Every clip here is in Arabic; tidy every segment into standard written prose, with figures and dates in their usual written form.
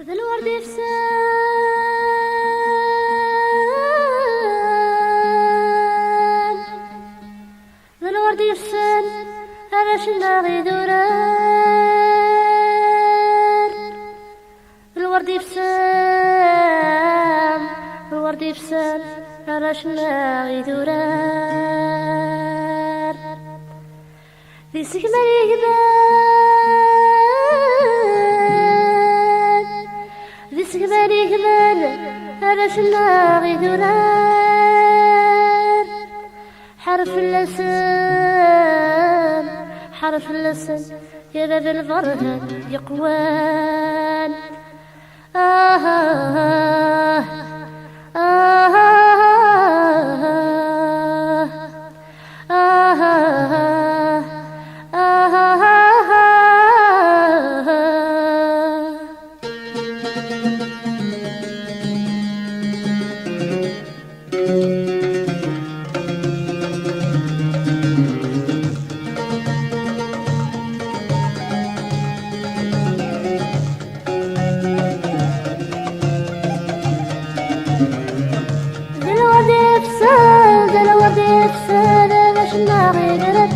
ذا الورد يفسان ذا الورد يفسان على شناغي دوران الورد يفسان الورد يفسان على شناغي دوران ذي سكمة سكباني كمان على شناغي دوران حرف اللسان حرف اللسان يا باب البرهان يقوان آه آه آه آه آه ذا الورد يفسان ذا الورد يفسان على شناغي دوران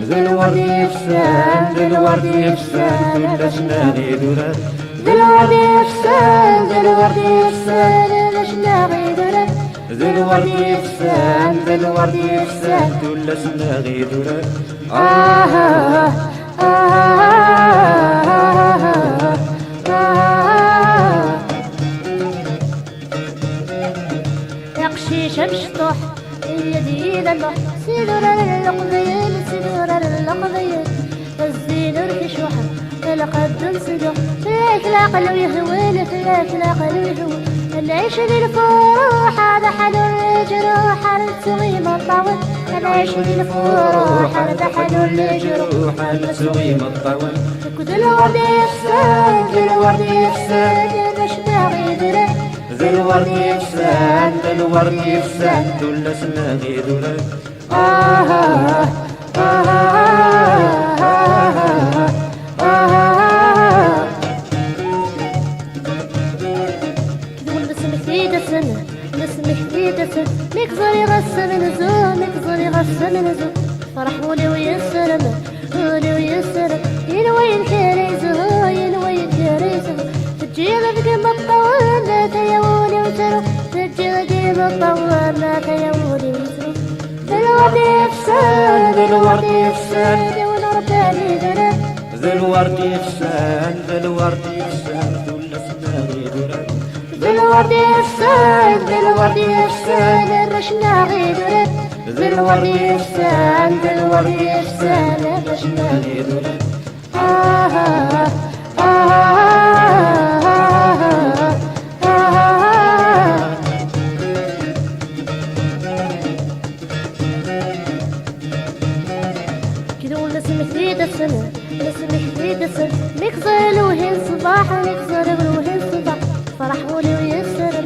ذا الورد يفسان ذا الورد يفسان على شناغي دوران ذا الورد يفسان ذا الورد يفسان على شناغي دوران ذا الورد يفسان ذا الورد يفسان على شناغي دوران يقشي شمشطح اليدين اللح سيدورا للقضيين سيدورا للقضيين الزين الكشوحة لقد انسدق فيك لا قلو يهوين فيك لا قلو يهوين العيش للفروح هذا حلو الجروح نسوي مطاول العيش للفروح هذا حلو الجروح نسوي مطاول ذا الورد يفسان ذا الورد يفسان شناغي دوران ذا الورد يفسان ذا الورد يفسان على شناغي دوران نسمح في دسن مكزر يغسل من الزوم مكزر يغسل من الزوم فرح ولي ويسرم ولي ويسرم ينوين كريزه ينوين كريزه تجيب بقيم الطوال لا تيولي وترو تجيب بقيم الطوال لا تيولي وترو ذا الورد يفسان ذا الورد يفسان ونرباني دوران ذا الورد يفسان ذا الورد يفسان على شناغي دوران ذا الورد يفسان ذا الورد يفسان الرشناغي دوران ذا الورد يفسان ذا الورد يفسان على شناغي دوران نسمح في دسن نسمح في دسن مكزر الوهين صباح مكزر الوهين صباح فرح ولي ويسرم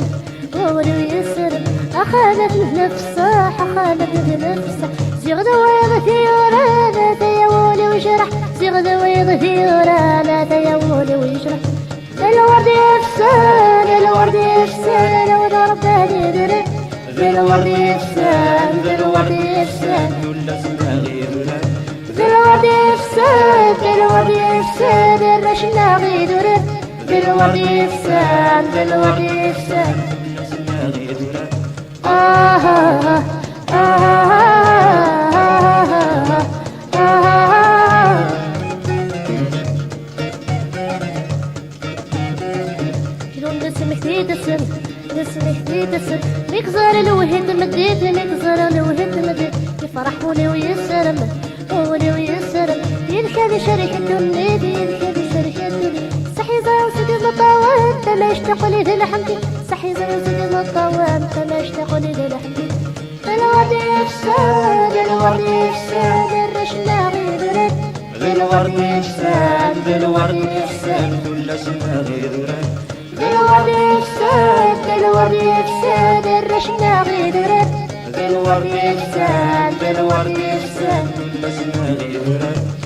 ولي ويسرم أخذت نفسه أخذت نفسه زيغ دويض في ورانا تيولي ويشرح زيغ دويض في ورانا تيولي ويشرح ذا الورد يفسان الورد يفسان ونرباني دوران ذا الورد يفسان ذا الورد يفسان على شناغي دوران ذا الورد يفسان ذا الورد يفسان الرشناغي دوران ذا الورد يفسان ذا الورد يفسان على شناغي دوران نسمح في دسن نسمح في دسن مكزر الوهد مديت مكزر الوهد مديت يفرح ولي ويسرم ولي ويسرم ينكد شركة النادي ينكد شركة النادي صحي زار سيدي مطاوان تما يشتاق لي ذا الحمدي صحي زار سيدي مطاوان تما يشتاق لي ذا الحمدي ذا الورد يفسان ذا الورد يفسان الرشناغي دوران ذا الورد يفسان ذا الورد يفسان على شناغي دوران ذا الورد يفسان ذا الورد يفسان الرشناغي دوران ذا الورد يفسان ذا الورد يفسان على شناغي دوران